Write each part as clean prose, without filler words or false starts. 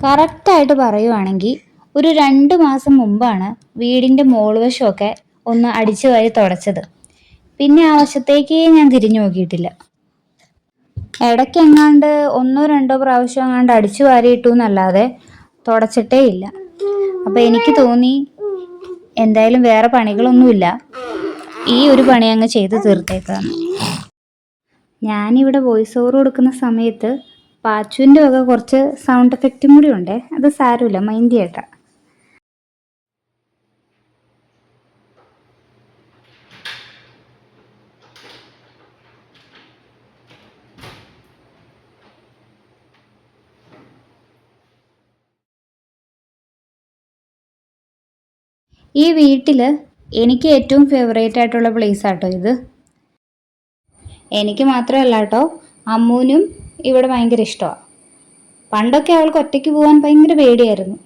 കറക്റ്റായിട്ട് പറയുവാണെങ്കിൽ ഒരു 2 മാസം മുമ്പാണ് വീടിൻ്റെ മോൾവശമൊക്കെ ഒന്ന് അടിച്ചു വാരി തുടച്ചത്. പിന്നെ ആ വശത്തേക്കേ ഞാൻ തിരിഞ്ഞു നോക്കിയിട്ടില്ല. ഇടയ്ക്കെങ്ങാണ്ട് 1-2 പ്രാവശ്യം എങ്ങാണ്ട് അടിച്ചു വാരിയിട്ടു എന്നല്ലാതെ തുടച്ചിട്ടേ ഇല്ല. അപ്പം എനിക്ക് തോന്നി എന്തായാലും വേറെ പണികളൊന്നുമില്ല, ഈ ഒരു പണി അങ്ങ് ചെയ്ത് തീർത്തേക്കാന്ന്. ഞാനിവിടെ വോയിസ് ഓവർ കൊടുക്കുന്ന സമയത്ത് പാച്ചുവിൻ്റെ വക കുറച്ച് സൗണ്ട് എഫക്റ്റും കൂടി ഉണ്ടേ, അത് സാരമില്ല, മൈൻഡ് ചെയ്യട്ട. ഈ വീട്ടിൽ എനിക്ക് ഏറ്റവും ഫേവറേറ്റ് ആയിട്ടുള്ള പ്ലേസ് ആട്ടോ ഇത്. എനിക്ക് മാത്രമല്ല കേട്ടോ, അമ്മൂനും ഇവിടെ ഭയങ്കര ഇഷ്ടമാണ്. പണ്ടൊക്കെ അവൾക്ക് ഒറ്റയ്ക്ക് പോകാൻ ഭയങ്കര പേടിയായിരുന്നു.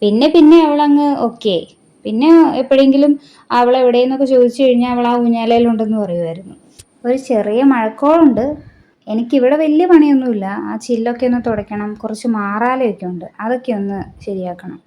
പിന്നെ പിന്നെ അവളങ്ങ് ഓക്കെ ആയി. പിന്നെ എപ്പോഴെങ്കിലും അവൾ എവിടെയെന്നൊക്കെ ചോദിച്ചു കഴിഞ്ഞാൽ അവൾ ആ ഊഞ്ഞാലയിലുണ്ടെന്ന് പറയുമായിരുന്നു. ഒരു ചെറിയ മഴക്കോളുണ്ട്. എനിക്കിവിടെ വലിയ പണിയൊന്നുമില്ല. ആ ചില്ലൊക്കെ ഒന്ന് തുടയ്ക്കണം, കുറച്ച് മാറാലയൊക്കെ ഉണ്ട്, അതൊക്കെ ഒന്ന് ശരിയാക്കണം.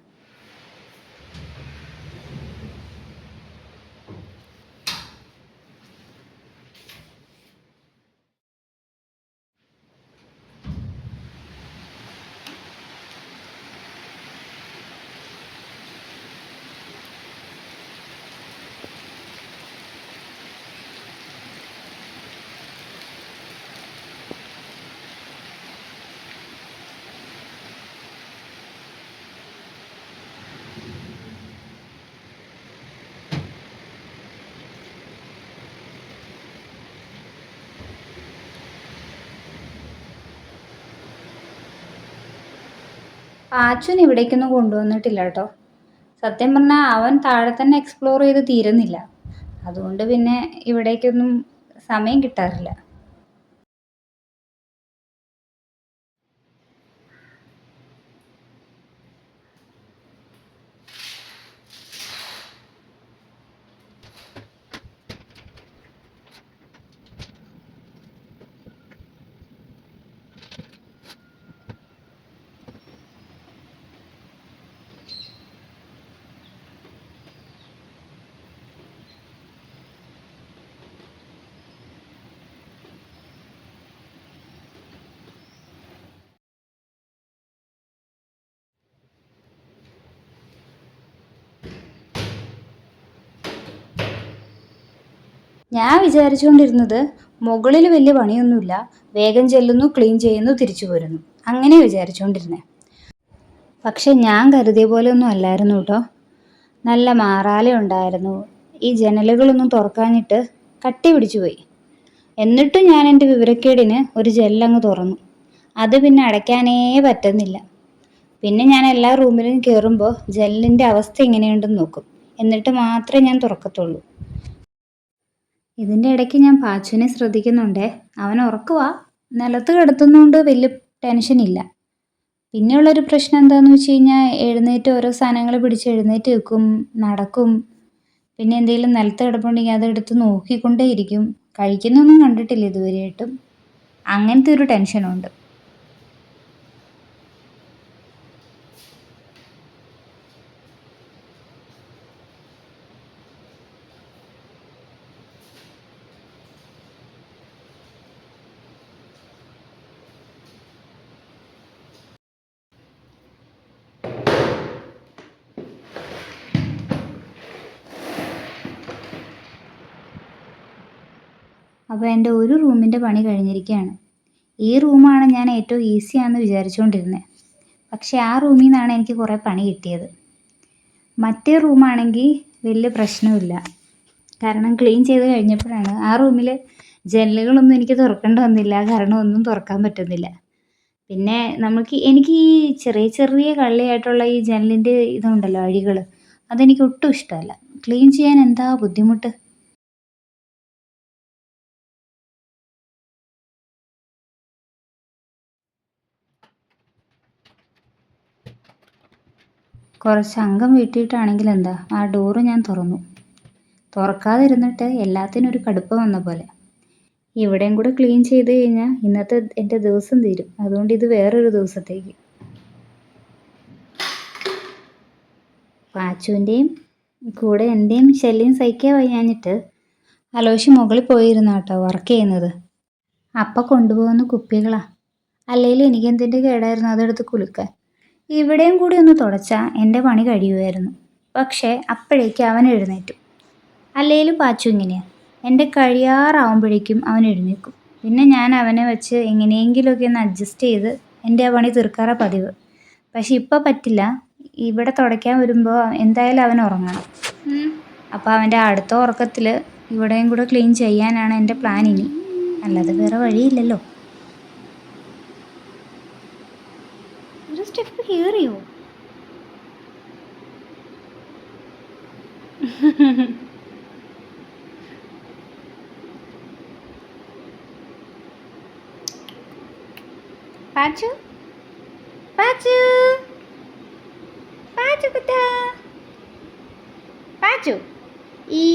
പാച്ചുവിന് ഇവിടേക്കൊന്നും കൊണ്ടുവന്നിട്ടില്ല കേട്ടോ. സത്യം പറഞ്ഞാൽ അവൻ താഴെ തന്നെ എക്സ്പ്ലോർ ചെയ്ത് തീരുന്നില്ല. അതുകൊണ്ട് പിന്നെ ഇവിടേക്കൊന്നും സമയം കിട്ടാറില്ല. ഞാൻ വിചാരിച്ചുകൊണ്ടിരുന്നത് മുകളിൽ വലിയ പണിയൊന്നുമില്ല, വേഗം ചെല്ലുന്നു, ക്ലീൻ ചെയ്യുന്നു, തിരിച്ചു പോരുന്നു, അങ്ങനെ വിചാരിച്ചുകൊണ്ടിരുന്നേ. പക്ഷെ ഞാൻ കരുതിയ പോലെ ഒന്നും അല്ലായിരുന്നു കേട്ടോ. നല്ല മാറാല ഉണ്ടായിരുന്നു. ഈ ജനലുകളൊന്നും തുറക്കാഞ്ഞിട്ട് കട്ടി പിടിച്ചു പോയി. എന്നിട്ടും ഞാൻ എൻ്റെ വിവരക്കേടിന് ഒരു ജനലങ്ങ് തുറന്നു. അത് പിന്നെ അടയ്ക്കാനേ പറ്റുന്നില്ല. പിന്നെ ഞാൻ എല്ലാ റൂമിലും കയറുമ്പോൾ ജനലിൻ്റെ അവസ്ഥ എങ്ങനെയുണ്ടെന്ന് നോക്കും, എന്നിട്ട് മാത്രമേ ഞാൻ തുറക്കത്തുള്ളൂ. ഇതിൻ്റെ ഇടയ്ക്ക് ഞാൻ പാച്ചുവിനെ ശ്രദ്ധിക്കുന്നുണ്ടേ. അവൻ ഉറക്കവാ, നിലത്ത് കിടത്തുന്നതുകൊണ്ട് വലിയ ടെൻഷനില്ല. പിന്നെയുള്ളൊരു പ്രശ്നം എന്താണെന്ന് വെച്ച് കഴിഞ്ഞാൽ എഴുന്നേറ്റ് ഓരോ സാധനങ്ങൾ പിടിച്ച് എഴുന്നേറ്റ് വെക്കും, നടക്കും. പിന്നെ എന്തെങ്കിലും നിലത്ത് കിടപ്പുണ്ടെങ്കിൽ അതെടുത്ത് നോക്കിക്കൊണ്ടേ ഇരിക്കും. കഴിക്കുന്നൊന്നും കണ്ടിട്ടില്ല ഇതുവരെയായിട്ടും. അങ്ങനത്തെ ഒരു ടെൻഷനുണ്ട്. അപ്പോൾ എൻ്റെ ഒരു റൂമിൻ്റെ പണി കഴിഞ്ഞിരിക്കുകയാണ്. ഈ റൂമാണ് ഞാൻ ഏറ്റവും ഈസിയാണെന്ന് വിചാരിച്ചുകൊണ്ടിരുന്നത്. പക്ഷേ ആ റൂമിൽ നിന്നാണ് എനിക്ക് കുറേ പണി കിട്ടിയത്. മറ്റേ റൂമാണെങ്കിൽ വലിയ പ്രശ്നമില്ല. കാരണം ക്ലീൻ ചെയ്ത് കഴിഞ്ഞപ്പോഴാണ് ആ റൂമിൽ ജനലുകളൊന്നും എനിക്ക് തുറക്കേണ്ടി വന്നില്ല. കാരണം ഒന്നും തുറക്കാൻ പറ്റുന്നില്ല. പിന്നെ എനിക്ക് ഈ ചെറിയ ചെറിയ കള്ളിയായിട്ടുള്ള ഈ ജനലിൻ്റെ ഇതുണ്ടല്ലോ, അഴികൾ, അതെനിക്ക് ഒട്ടും ഇഷ്ടമല്ല. ക്ലീൻ ചെയ്യാൻ എന്താ ബുദ്ധിമുട്ട്. കുറച്ച് അംഗം വീട്ടിയിട്ടാണെങ്കിൽ എന്താ, ആ ഡോറ് ഞാൻ തുറന്നു. തുറക്കാതിരുന്നിട്ട് എല്ലാത്തിനും ഒരു കടുപ്പം വന്ന പോലെ. ഇവിടെയും കൂടെ ക്ലീൻ ചെയ്ത് കഴിഞ്ഞാൽ ഇന്നത്തെ എൻ്റെ ദിവസം തീരും. അതുകൊണ്ട് ഇത് വേറൊരു ദിവസത്തേക്ക്. പാച്ചുവിൻ്റെയും കൂടെ എൻ്റെയും ശല്യം സഹിക്കാൻ വയ്യാഞ്ഞിട്ട് അലോഷി മുകളിൽ പോയിരുന്നു കേട്ടോ വർക്ക് ചെയ്യുന്നത്. അപ്പം കൊണ്ടുപോകുന്ന കുപ്പികളാ. അല്ലെങ്കിലും എനിക്കെന്തിൻ്റെ കേടായിരുന്നു അതെടുത്ത് കുലുക്കാൻ. ഇവിടെയും കൂടി ഒന്ന് തുടച്ചാൽ എൻ്റെ പണി കഴിയുമായിരുന്നു. പക്ഷേ അപ്പോഴേക്കും അവൻ എഴുന്നേറ്റു. അല്ലെങ്കിലും പാച്ചു ഇങ്ങനെയാണ്, എൻ്റെ കഴിയാറാവുമ്പോഴേക്കും അവൻ എഴുന്നേക്കും. പിന്നെ ഞാൻ അവനെ വെച്ച് എങ്ങനെയെങ്കിലുമൊക്കെ ഒന്ന് അഡ്ജസ്റ്റ് ചെയ്ത് എൻ്റെ ആ പണി തീർക്കാറാണ് പതിവ്. പക്ഷെ ഇപ്പം പറ്റില്ല. ഇവിടെ തുടയ്ക്കാൻ വരുമ്പോൾ എന്തായാലും അവൻ ഉറങ്ങണം. അപ്പോൾ അവൻ്റെ അടുത്ത ഉറക്കത്തിൽ ഇവിടെയും കൂടെ ക്ലീൻ ചെയ്യാനാണ് എൻ്റെ പ്ലാൻ ഇനി. അല്ലാതെ വേറെ വഴിയില്ലല്ലോ. ഒരു സ്റ്റെപ്പ് കയറിയോ? പാച്ചു പാച്ചു പാച്ചു കുട്ടാ പാച്ചു ഈ